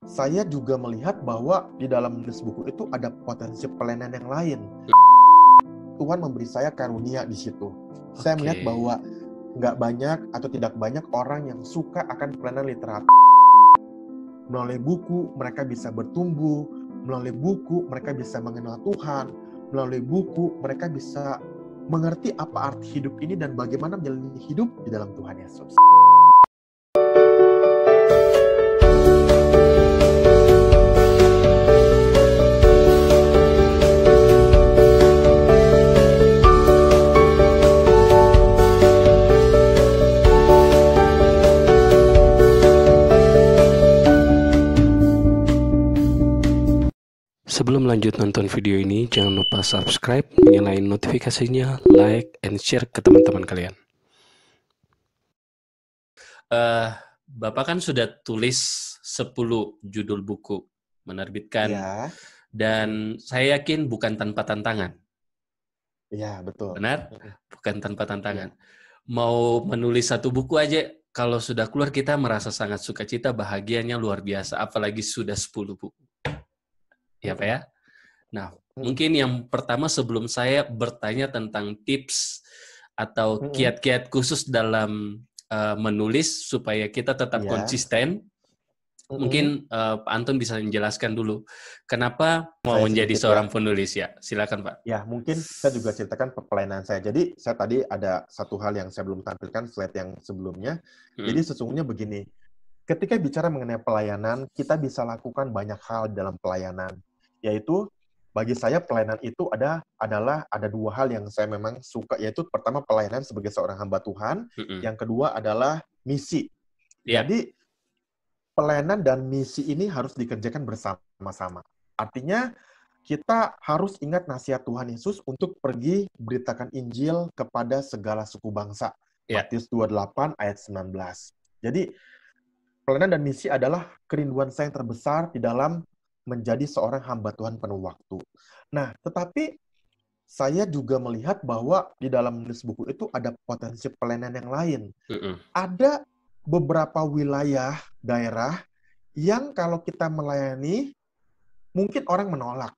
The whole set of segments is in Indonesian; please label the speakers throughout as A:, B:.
A: saya juga melihat bahwa di dalam menulis buku itu ada potensi pelayanan yang lain. Tuhan memberi saya karunia di situ. Saya melihat bahwa nggak banyak atau tidak banyak orang yang suka akan pelayanan literatur. Melalui buku, mereka bisa bertumbuh. Melalui buku, mereka bisa mengenal Tuhan. Melalui buku, mereka bisa mengerti apa arti hidup ini dan bagaimana menjalani hidup di dalam Tuhan Yesus.
B: Sebelum lanjut nonton video ini, jangan lupa subscribe, nyalain notifikasinya, like, and share ke teman-teman kalian. Bapak kan sudah tulis 10 judul buku, menerbitkan,
A: Ya,
B: dan saya yakin bukan tanpa tantangan.
A: ya betul.
B: Benar? Bukan tanpa tantangan.
A: Ya.
B: Mau menulis satu buku aja, kalau sudah keluar kita merasa sangat sukacita, bahagianya luar biasa, apalagi sudah 10 buku. Ya Pak ya? Nah, mungkin yang pertama sebelum saya bertanya tentang tips atau kiat-kiat khusus dalam menulis supaya kita tetap konsisten, mungkin Pak Anton bisa menjelaskan dulu kenapa mau menjadi seorang penulis ya. Silakan Pak.
A: Ya, mungkin saya juga ceritakan pelayanan saya. Jadi, saya tadi ada satu hal yang saya belum tampilkan slide yang sebelumnya. Jadi, sesungguhnya begini, ketika bicara mengenai pelayanan, kita bisa lakukan banyak hal dalam pelayanan. Yaitu, bagi saya pelayanan itu adalah dua hal yang saya memang suka, yaitu pertama pelayanan sebagai seorang hamba Tuhan, yang kedua adalah misi. Jadi, pelayanan dan misi ini harus dikerjakan bersama-sama. Artinya, kita harus ingat nasihat Tuhan Yesus untuk pergi beritakan Injil kepada segala suku bangsa. Matius 28 ayat 19. Jadi, pelayanan dan misi adalah kerinduan saya yang terbesar di dalam menjadi seorang hamba Tuhan penuh waktu. Nah, tetapi saya juga melihat bahwa di dalam menulis buku itu ada potensi pelayanan yang lain. Ada beberapa wilayah, daerah, yang kalau kita melayani, mungkin orang menolak.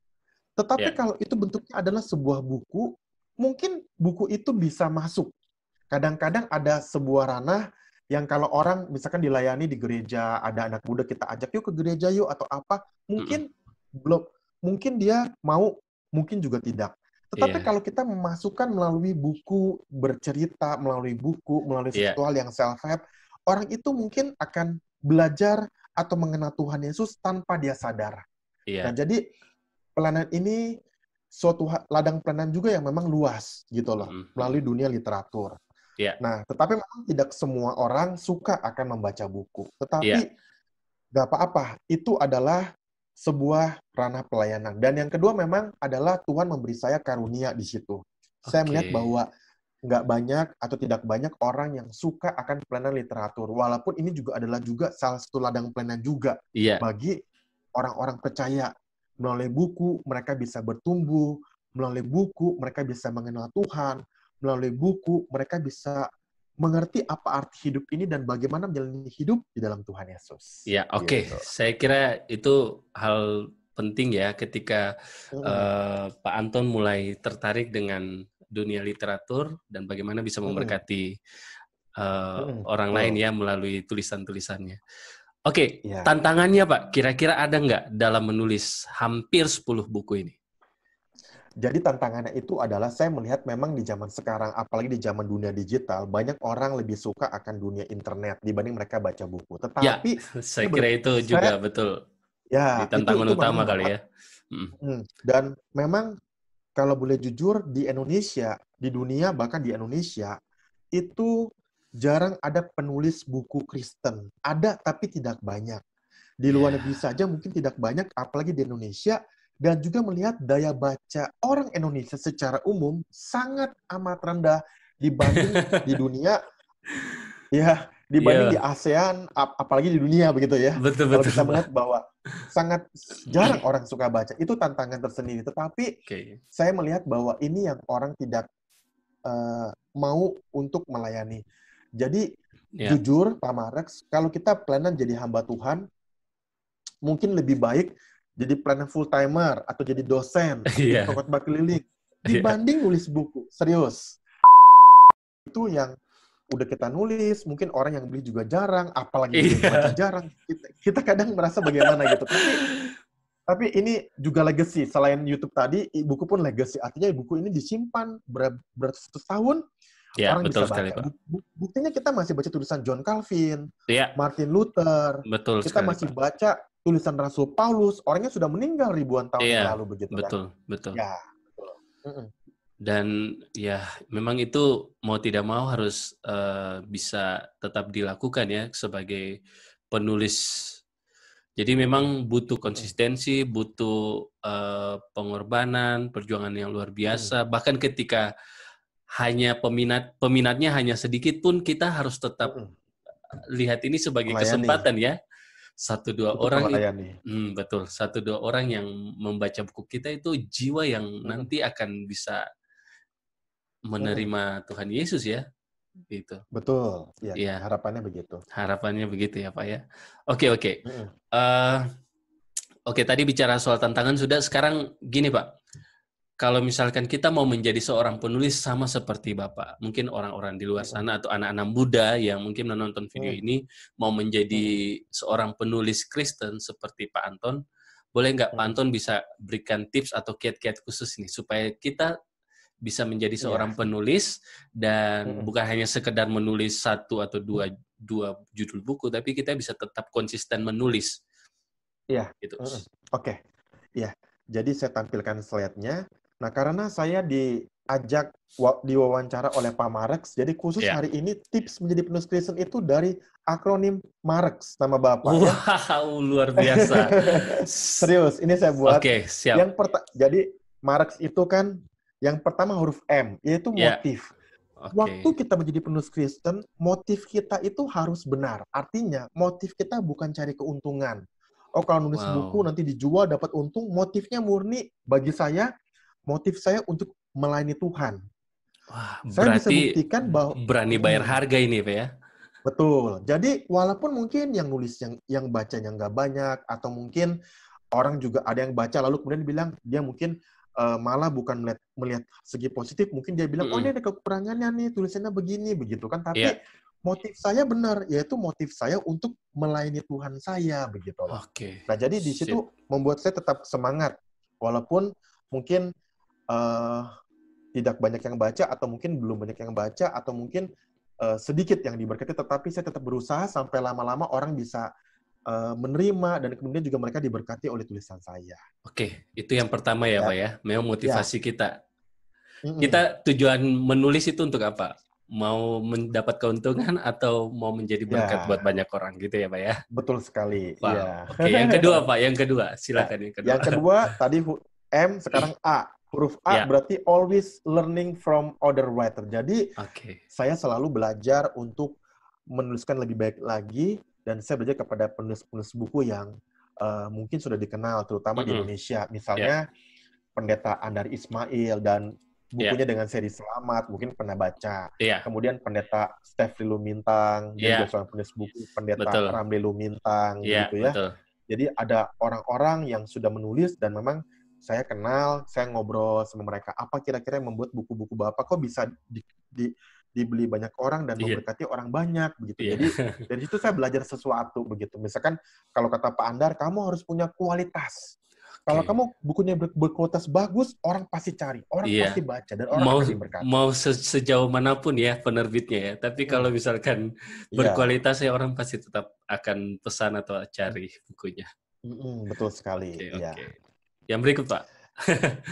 A: Tetapi kalau itu bentuknya adalah sebuah buku, mungkin buku itu bisa masuk. Kadang-kadang ada sebuah ranah yang kalau orang misalkan dilayani di gereja, ada anak muda kita ajak yuk ke gereja yuk atau apa, mungkin belum, mungkin dia mau, mungkin juga tidak. Tetapi kalau kita memasukkan melalui buku, bercerita melalui buku, melalui sesuatu hal yang self-help, orang itu mungkin akan belajar atau mengenal Tuhan Yesus tanpa dia sadar. Nah, jadi pelayanan ini suatu ladang pelayanan juga yang memang luas gitu loh, melalui dunia literatur. Nah, tetapi memang tidak semua orang suka akan membaca buku. Tetapi nggak apa-apa, itu adalah sebuah ranah pelayanan. Dan yang kedua memang adalah Tuhan memberi saya karunia di situ. Saya melihat bahwa nggak banyak atau tidak banyak orang yang suka akan pelayanan literatur. Walaupun ini juga adalah salah satu ladang pelayanan juga bagi orang-orang percaya. Melalui buku, mereka bisa bertumbuh. Melalui buku, mereka bisa mengenal Tuhan. Melalui buku, mereka bisa mengerti apa arti hidup ini dan bagaimana menjalani hidup di dalam Tuhan Yesus.
B: Ya, oke. Saya kira itu hal penting ya ketika Pak Anton mulai tertarik dengan dunia literatur dan bagaimana bisa memberkati orang lain ya melalui tulisan-tulisannya. Oke, tantangannya Pak, kira-kira ada nggak dalam menulis hampir 10 buku ini?
A: Jadi tantangannya itu adalah saya melihat memang di zaman sekarang, apalagi di zaman dunia digital, banyak orang lebih suka akan dunia internet dibanding mereka baca buku. Tetapi
B: saya kira itu juga betul. Di tantangan
A: itu
B: utama
A: memang
B: kali
A: berat.
B: ya.
A: Dan memang kalau boleh jujur di Indonesia, di dunia bahkan di Indonesia itu jarang ada penulis buku Kristen. Ada tapi tidak banyak. Di luar negeri saja mungkin tidak banyak, apalagi di Indonesia. Dan juga melihat daya baca orang Indonesia secara umum sangat amat rendah dibanding di dunia, dibanding di ASEAN, apalagi di dunia begitu ya.
B: Betul,
A: Kalau kita melihat bahwa sangat jarang orang suka baca, itu tantangan tersendiri. Tetapi saya melihat bahwa ini yang orang tidak mau untuk melayani. Jadi jujur Pak Mareks, kalau kita pelayanan jadi hamba Tuhan, mungkin lebih baik jadi planner full-timer, atau jadi dosen, atau jadi
B: Iya.
A: pengkhotbah keliling,
B: Iya.
A: dibanding nulis buku. Serius. Itu yang udah kita nulis, mungkin orang yang beli juga jarang, apalagi juga yang baca
B: Iya.
A: jarang. Kita kadang merasa bagaimana gitu. Tapi ini juga legacy. Selain YouTube tadi, buku pun legacy. Artinya buku ini disimpan beratus tahun,
B: Ya,
A: orang
B: betul
A: bisa
B: sekali,
A: baca.
B: Pak.
A: Buktinya kita masih baca tulisan John Calvin,
B: Iya,
A: Martin Luther,
B: betul
A: kita
B: sekali,
A: masih
B: Pak.
A: baca tulisan Rasul Paulus, orangnya sudah meninggal ribuan tahun yang
B: Iya,
A: lalu begitu kan.
B: betul, betul.
A: Ya, betul.
B: Dan ya memang itu mau tidak mau harus bisa tetap dilakukan ya sebagai penulis. Jadi memang butuh konsistensi, butuh pengorbanan, perjuangan yang luar biasa. Bahkan ketika hanya peminatnya hanya sedikit pun, kita harus tetap lihat ini sebagai
A: Melayani,
B: kesempatan ya. Satu dua
A: untuk
B: orang itu,
A: melayani.
B: betul. Satu dua orang yang membaca buku kita itu jiwa yang nanti akan bisa menerima Tuhan Yesus ya, gitu.
A: Betul, ya,
B: Iya,
A: harapannya begitu.
B: harapannya begitu ya Pak ya. Oke.
A: Mm-mm.
B: Oke, tadi bicara soal tantangan sudah. Sekarang gini Pak, kalau misalkan kita mau menjadi seorang penulis sama seperti Bapak, mungkin orang-orang di luar sana atau anak-anak muda yang mungkin menonton video ini mau menjadi seorang penulis Kristen seperti Pak Anton, boleh nggak Pak Anton bisa berikan tips atau kiat-kiat khusus nih supaya kita bisa menjadi seorang penulis dan bukan hanya sekedar menulis satu atau dua judul buku, tapi kita bisa tetap konsisten menulis.
A: Iya.
B: Gitu.
A: Oke. Ya, jadi saya tampilkan slide-nya. Nah, karena saya diajak diwawancara oleh Pak Marx, jadi khusus hari ini tips menjadi penulis Kristen itu dari akronim Marx, nama Bapak ya.
B: Wow, luar biasa.
A: Serius, ini saya buat.
B: Oke, siap.
A: Jadi Marx itu kan yang pertama huruf M, yaitu motif. Waktu kita menjadi penulis Kristen, motif kita itu harus benar. Artinya, motif kita bukan cari keuntungan. Oh, kalau nulis buku nanti dijual dapat untung, motifnya murni. Bagi saya, motif saya untuk melayani Tuhan.
B: Wah,
A: saya bisa
B: berarti
A: buktikan bahwa
B: berani bayar harga ini, Pak ya?
A: Betul. Jadi, walaupun mungkin yang nulis yang bacanya nggak banyak, atau mungkin orang juga ada yang baca lalu kemudian bilang dia mungkin malah bukan melihat segi positif, mungkin dia bilang, oh ini ada kekurangannya nih, tulisannya begini, begitu kan. Tapi motif saya benar, yaitu motif saya untuk melayani Tuhan saya, begitu loh. Nah, jadi di situ membuat saya tetap semangat. Walaupun mungkin tidak banyak yang baca, atau mungkin belum banyak yang baca, atau mungkin sedikit yang diberkati, tetapi saya tetap berusaha sampai lama-lama orang bisa menerima, dan kemudian juga mereka diberkati oleh tulisan saya.
B: Oke, itu yang pertama ya, Pak ya. Memang motivasi kita. Kita tujuan menulis itu untuk apa? Mau mendapat keuntungan atau mau menjadi berkat buat banyak orang gitu ya, Pak ya?
A: Betul sekali.
B: Wow.
A: Iya.
B: Oke, yang kedua, Pak. Yang kedua, silakan yang kedua.
A: Yang kedua tadi M, sekarang A. Huruf A berarti always learning from other writer. Jadi saya selalu belajar untuk menuliskan lebih baik lagi, dan saya belajar kepada penulis-penulis buku yang mungkin sudah dikenal, terutama di Indonesia. Misalnya Pendeta Andari Ismail, dan bukunya dengan seri Selamat, mungkin pernah baca. Kemudian Pendeta Stefri Lumintang, dia juga seorang penulis buku, Pendeta Ramli Lumintang, gitu ya.
B: Betul.
A: Jadi ada orang-orang yang sudah menulis, dan memang saya kenal, saya ngobrol sama mereka, apa kira-kira yang membuat buku-buku Bapak kok bisa dibeli banyak orang dan memberkati orang banyak, begitu. Jadi dari situ saya belajar sesuatu, begitu. Misalkan kalau kata Pak Andar, kamu harus punya kualitas. Kalau kamu bukunya berkualitas bagus, orang pasti cari, orang pasti baca, dan orang akan diberkati.
B: Mau sejauh manapun ya penerbitnya ya, tapi kalau misalkan berkualitas ya orang pasti tetap akan pesan atau cari bukunya.
A: Betul sekali.
B: Yang berikut, Pak.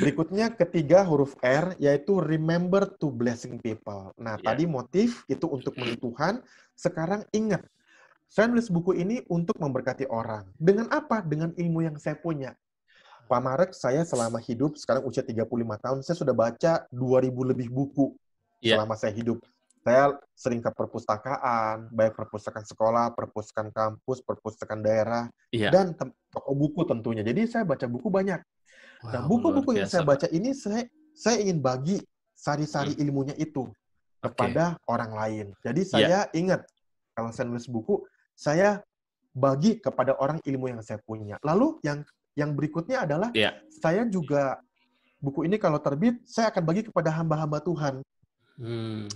A: Berikutnya ketiga huruf R, yaitu remember to blessing people. Nah, tadi motif itu untuk melayani Tuhan. Sekarang ingat, saya nulis buku ini untuk memberkati orang. Dengan apa? Dengan ilmu yang saya punya. Pak Marek, saya selama hidup, sekarang usia 35 tahun, saya sudah baca 2.000 lebih buku selama saya hidup. Saya sering ke perpustakaan, baik perpustakaan sekolah, perpustakaan kampus, perpustakaan daerah, dan toko buku tentunya. Jadi saya baca buku banyak. Nah, buku-buku yang saya baca ini, saya ingin bagi sari-sari ilmunya itu kepada orang lain. Jadi saya ingat, kalau saya nulis buku, saya bagi kepada orang ilmu yang saya punya. Lalu yang berikutnya adalah
B: Iya.
A: saya juga buku ini kalau terbit saya akan bagi kepada hamba-hamba Tuhan.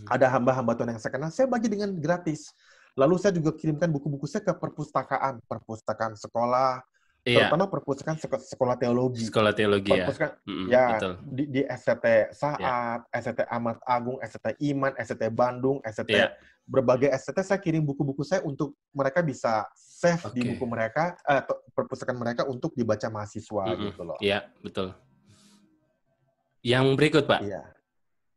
A: Ada hamba-hamba Tuhan yang saya kenal, saya bagi dengan gratis. Lalu saya juga kirimkan buku-buku saya ke perpustakaan sekolah,
B: Iya.
A: terutama perpustakaan sekolah teologi.
B: Sekolah teologi ya.
A: Perpustakaan ya
B: Betul.
A: di SCT
B: Iya.
A: Saat, SCT Ahmad Agung, SCT Iman, SCT Bandung, SCT
B: Iya.
A: berbagai SCT saya kirim buku-buku saya untuk mereka bisa save di
B: Oke.
A: buku mereka, perpustakaan mereka untuk dibaca mahasiswa gitu loh.
B: Iya, betul. Yang berikut, Pak.
A: Iya.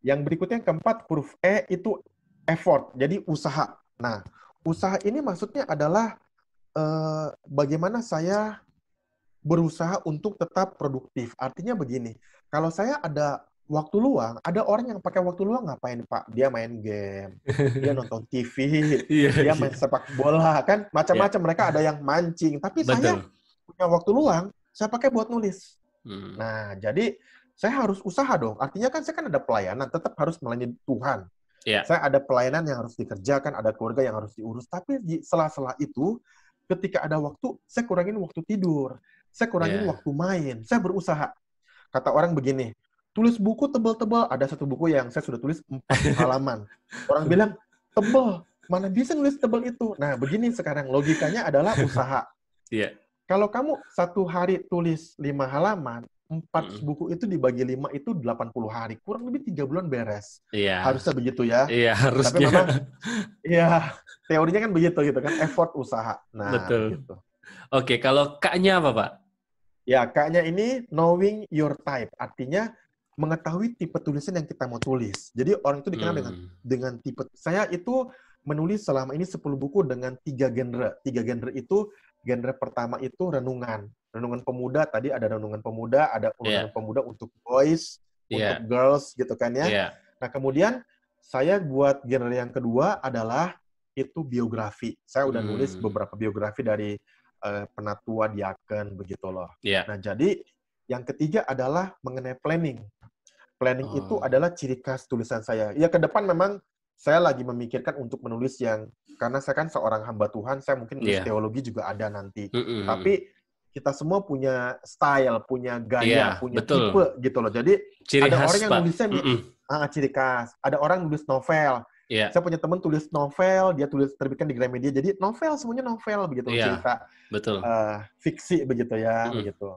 A: Yang berikutnya yang keempat, huruf E itu effort, jadi usaha. Nah, usaha ini maksudnya adalah bagaimana saya berusaha untuk tetap produktif. Artinya begini, kalau saya ada waktu luang, ada orang yang pakai waktu luang ngapain, Pak? Dia main game, dia nonton TV,
B: Iya,
A: dia
B: iya.
A: main sepak bola, kan
B: Iya,
A: macam-macam. Mereka ada yang mancing, tapi saya
B: betul.
A: punya waktu luang, saya pakai buat nulis.
B: Hmm.
A: Nah, jadi saya harus usaha dong. Artinya kan saya kan ada pelayanan, tetap harus melayani Tuhan.
B: Iya.
A: Saya ada pelayanan yang harus dikerjakan, ada keluarga yang harus diurus. Tapi di sela-sela itu, ketika ada waktu, saya kurangin waktu tidur. Saya kurangin
B: Iya.
A: waktu main. Saya berusaha. Kata orang begini, tulis buku tebal-tebal. Ada satu buku yang saya sudah tulis 4 halaman. Orang bilang, tebal. Mana bisa nulis tebal itu? Nah, begini sekarang. Logikanya adalah usaha.
B: Iya.
A: Kalau kamu satu hari tulis 5 halaman, 4 buku itu dibagi 5 itu 80 hari. Kurang lebih 3 bulan beres.
B: Iya.
A: Harusnya begitu ya.
B: Iya,
A: Tapi
B: harusnya.
A: memang, ya teorinya kan begitu gitu kan. Effort usaha. Nah,
B: Betul.
A: gitu.
B: Oke, kalau K-nya apa, Pak?
A: Ya, K-nya ini knowing your type. Artinya mengetahui tipe tulisan yang kita mau tulis. Jadi orang itu dikenal dengan tipe. Saya itu menulis selama ini 10 buku dengan 3 genre. 3 genre itu, genre pertama itu renungan. Renungan pemuda, tadi ada renungan pemuda, ada renungan pemuda untuk boys, untuk girls gitu kan ya.
B: Iya.
A: Nah, kemudian saya buat genre yang kedua adalah itu biografi. Saya udah nulis beberapa biografi dari penatua, diaken, begitu loh.
B: Iya.
A: Nah, jadi yang ketiga adalah mengenai planning. Planning itu adalah ciri khas tulisan saya. Ya, ke depan memang saya lagi memikirkan untuk menulis yang, karena saya kan seorang hamba Tuhan, saya mungkin nulis teologi juga ada nanti. Tapi kita semua punya style, punya gaya, punya tipe gitu loh. Jadi
B: ciri
A: ada
B: khas,
A: orang yang
B: Pak.
A: nulisnya ciri khas. Ada orang nulis novel. Saya punya teman tulis novel, dia tulis terbitkan di Gramedia. Jadi novel, semuanya novel begitu, cerita
B: betul.
A: Fiksi begitu ya, begitu.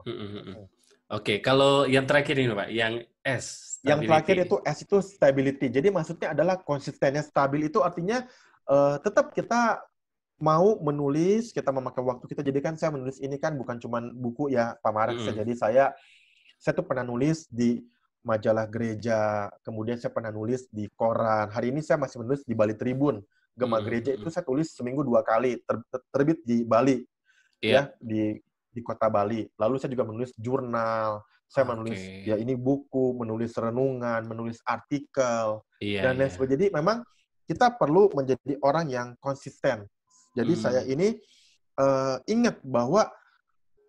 B: Oke, kalau yang terakhir ini Pak, yang S, stability.
A: Yang terakhir itu S itu stability. Jadi maksudnya adalah konsistennya. Stabil itu artinya tetap kita mau menulis, kita memakai waktu kita. Jadi kan saya menulis ini kan bukan cuma buku ya, Pak Marek. Jadi saya tuh pernah nulis di majalah gereja, kemudian saya pernah nulis di koran. Hari ini saya masih menulis di Bali Tribun. Gema Gereja itu saya tulis seminggu 2 kali, terbit di Bali, ya di kota Bali. Lalu saya juga menulis jurnal, saya menulis ya ini buku, menulis renungan, menulis artikel, dan lain sebagainya. Jadi memang kita perlu menjadi orang yang konsisten. Jadi saya ini ingat bahwa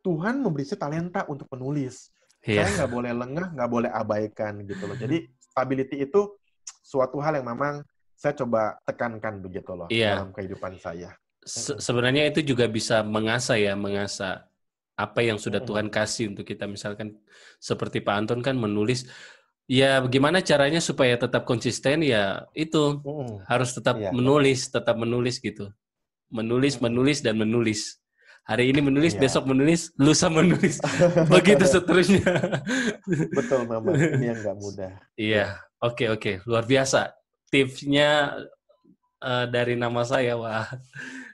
A: Tuhan memberi saya talenta untuk menulis. Saya nggak boleh lengah, nggak boleh abaikan gitu loh. Jadi stability itu suatu hal yang memang saya coba tekankan begitu loh dalam kehidupan saya.
B: Sebenarnya itu juga bisa mengasah apa yang sudah Tuhan kasih untuk kita. Misalkan seperti Pak Anton kan menulis, ya bagaimana caranya supaya tetap konsisten, ya itu harus tetap menulis gitu. Menulis dan menulis. Hari ini menulis, besok menulis, lusa menulis. Begitu seterusnya.
A: Betul, Mama. Ini yang nggak mudah.
B: Iya, oke. Luar biasa. Tipsnya dari nama saya, wah.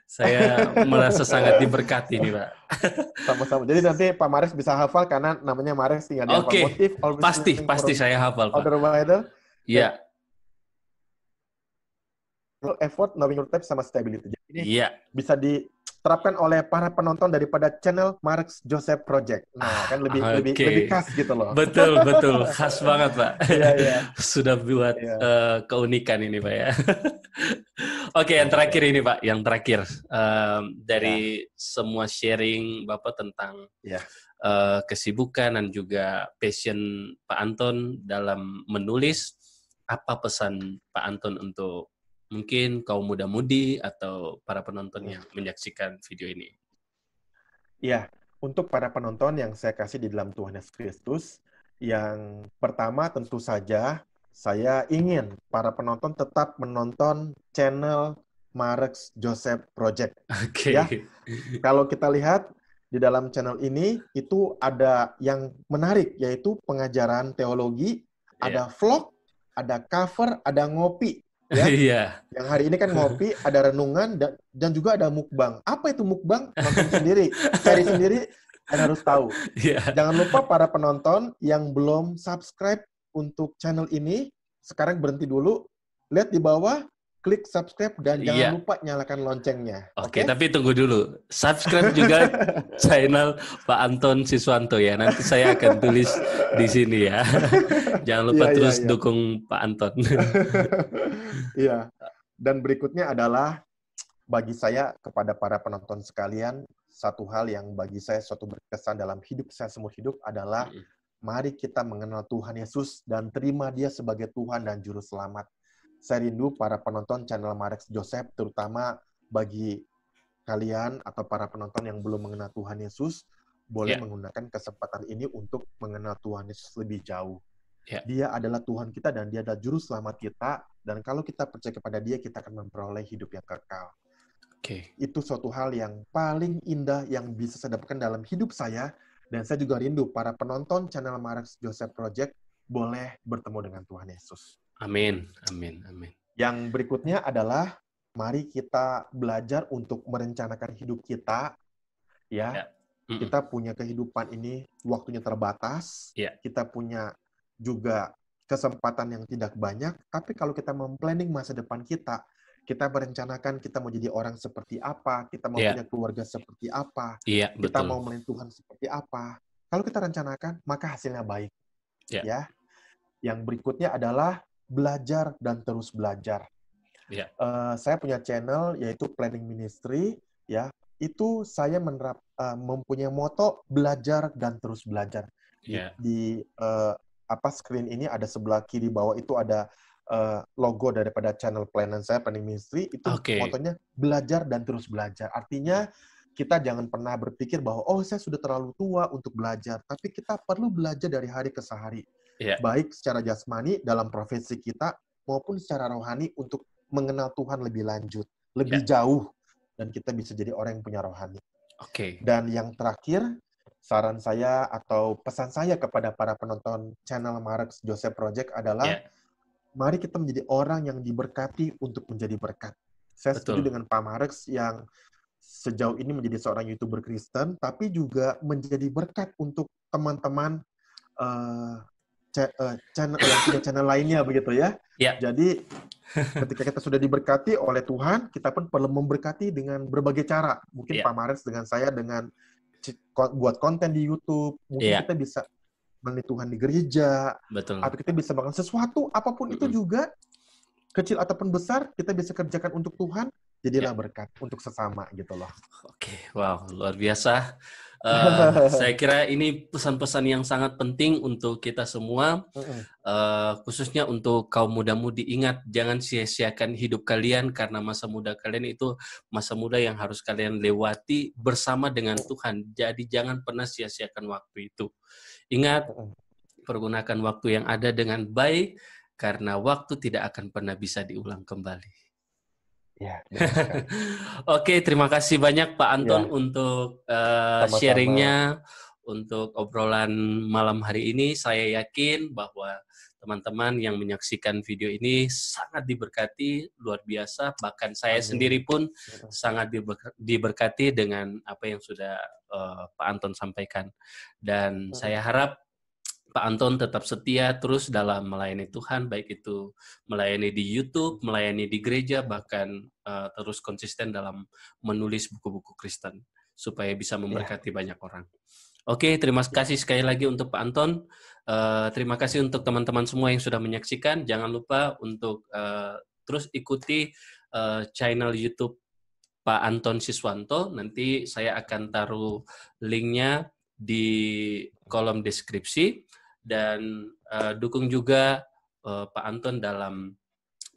B: Saya merasa sangat diberkati nih, Pak.
A: Sama-sama. Jadi nanti Pak Mares bisa hafal karena namanya Mares tinggal di hafal motif.
B: Pasti saya hafal, Pak. Iya.
A: Effort, knowing your type, sama stability. Jadi ini bisa diterapkan oleh para penonton daripada channel Marek Joseph Project. Nah, kan lebih khas gitu loh.
B: Betul. Khas banget, Pak. Sudah buat keunikan ini, Pak ya. Oke, yang terakhir ini, Pak. Yang terakhir. Dari semua sharing Bapak tentang kesibukan dan juga passion Pak Anton dalam menulis, apa pesan Pak Anton untuk mungkin kaum muda-mudi atau para penonton yang menyaksikan video ini?
A: Iya, untuk para penonton yang saya kasih di dalam Tuhan Yesus Kristus, yang pertama tentu saja saya ingin para penonton tetap menonton channel Marek Joseph Project. Ya,
B: Oke.
A: kalau kita lihat di dalam channel ini itu ada yang menarik, yaitu pengajaran teologi,
B: Ya.
A: ada vlog, ada cover, ada ngopi, ya.
B: Iya.
A: Yang hari ini kan ngopi, ada renungan, dan juga ada mukbang. Apa itu mukbang? Nonton sendiri, cari sendiri, dan harus tahu.
B: Iya.
A: Jangan lupa para penonton yang belum subscribe untuk channel ini, sekarang berhenti dulu, lihat di bawah, klik subscribe, dan jangan
B: Iya.
A: lupa nyalakan loncengnya.
B: Oke,
A: Oke?
B: tapi tunggu dulu. Subscribe juga channel Pak Anton Siswanto ya. Nanti saya akan tulis di sini ya. Jangan
A: Iya,
B: lupa
A: iya,
B: terus
A: iya.
B: dukung Pak Anton.
A: Iya. Dan berikutnya adalah bagi saya kepada para penonton sekalian, satu hal yang bagi saya suatu berkesan dalam hidup saya seumur hidup adalah mari kita mengenal Tuhan Yesus dan terima Dia sebagai Tuhan dan Juru Selamat. Saya rindu para penonton channel Marek Joseph, terutama bagi kalian atau para penonton yang belum mengenal Tuhan Yesus, boleh
B: Ya,
A: menggunakan kesempatan ini untuk mengenal Tuhan Yesus lebih jauh.
B: ya.
A: Dia adalah Tuhan kita dan Dia adalah Juru Selamat kita, dan kalau kita percaya kepada Dia, kita akan memperoleh hidup yang kekal.
B: Oke.
A: Itu suatu hal yang paling indah yang bisa saya dapatkan dalam hidup saya, dan saya juga rindu para penonton channel Marek Joseph Project boleh bertemu dengan Tuhan Yesus.
B: Amin, amin, amin.
A: Yang berikutnya adalah mari kita belajar untuk merencanakan hidup kita, ya.
B: Ya.
A: Kita punya kehidupan ini waktunya terbatas,
B: Ya.
A: kita punya juga kesempatan yang tidak banyak, tapi kalau kita memplanning masa depan kita merencanakan kita mau jadi orang seperti apa, kita mau
B: Ya.
A: punya keluarga seperti apa,
B: Iya,
A: kita
B: betul.
A: mau melayani Tuhan seperti apa. Kalau kita rencanakan, maka hasilnya baik.
B: Ya.
A: Ya. Yang berikutnya adalah belajar dan terus belajar.
B: Ya.
A: Saya punya channel yaitu Planning Ministry, ya. Itu saya mempunyai moto belajar dan terus belajar.
B: Ya.
A: Di screen ini ada sebelah kiri bawah itu ada logo daripada channel planning saya, Planning Ministry. Itu
B: Oke.
A: motonya belajar dan terus belajar. Artinya kita jangan pernah berpikir bahwa saya sudah terlalu tua untuk belajar, tapi kita perlu belajar dari hari ke hari.
B: Ya.
A: Baik secara jasmani dalam profesi kita maupun secara rohani untuk mengenal Tuhan lebih lanjut, lebih
B: Ya.
A: jauh, dan kita bisa jadi orang yang punya rohani.
B: Oke.
A: Dan yang terakhir, saran saya atau pesan saya kepada para penonton channel Marek Joseph Project adalah,
B: Ya.
A: mari kita menjadi orang yang diberkati untuk menjadi berkat. Saya setuju
B: Betul.
A: dengan Pak Marek yang sejauh ini menjadi seorang YouTuber Kristen, tapi juga menjadi berkat untuk teman-teman channel yang punya channel lainnya begitu ya.
B: Ya.
A: Jadi ketika kita sudah diberkati oleh Tuhan, kita pun perlu memberkati dengan berbagai cara. Mungkin
B: Ya.
A: Pak Marek dengan saya dengan buat konten di YouTube, mungkin
B: Ya.
A: kita bisa melayani Tuhan di gereja,
B: Betul.
A: atau kita bisa melakukan sesuatu apapun itu juga, kecil ataupun besar, kita bisa kerjakan untuk Tuhan, jadilah berkat untuk sesama gitu loh.
B: Oke, wow, luar biasa. Saya kira ini pesan-pesan yang sangat penting untuk kita semua, khususnya untuk kaum muda-mudi. Ingat, jangan sia-siakan hidup kalian karena masa muda kalian itu masa muda yang harus kalian lewati bersama dengan Tuhan. Jadi jangan pernah sia-siakan waktu itu. Ingat, pergunakan waktu yang ada dengan baik karena waktu tidak akan pernah bisa diulang kembali.
A: Ya, benar sekali.
B: Oke, terima kasih banyak Pak Anton
A: Ya.
B: untuk
A: Sama-sama.
B: sharing-nya, untuk obrolan malam hari ini. Saya yakin bahwa teman-teman yang menyaksikan video ini sangat diberkati, luar biasa. Bahkan saya sendiri pun sangat diberkati dengan apa yang sudah Pak Anton sampaikan. Dan saya harap Pak Anton tetap setia terus dalam melayani Tuhan, baik itu melayani di YouTube, melayani di gereja, bahkan terus konsisten dalam menulis buku-buku Kristen, supaya bisa memberkati banyak orang. Oke, terima kasih sekali lagi untuk Pak Anton. Terima kasih untuk teman-teman semua yang sudah menyaksikan. Jangan lupa untuk terus ikuti channel YouTube Pak Anton Siswanto. Nanti saya akan taruh linknya di kolom deskripsi. Dan dukung juga Pak Anton dalam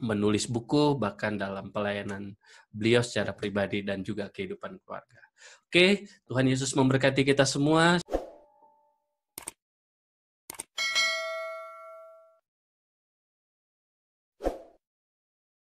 B: menulis buku, bahkan dalam pelayanan beliau secara pribadi dan juga kehidupan keluarga. Oke, Tuhan Yesus memberkati kita semua.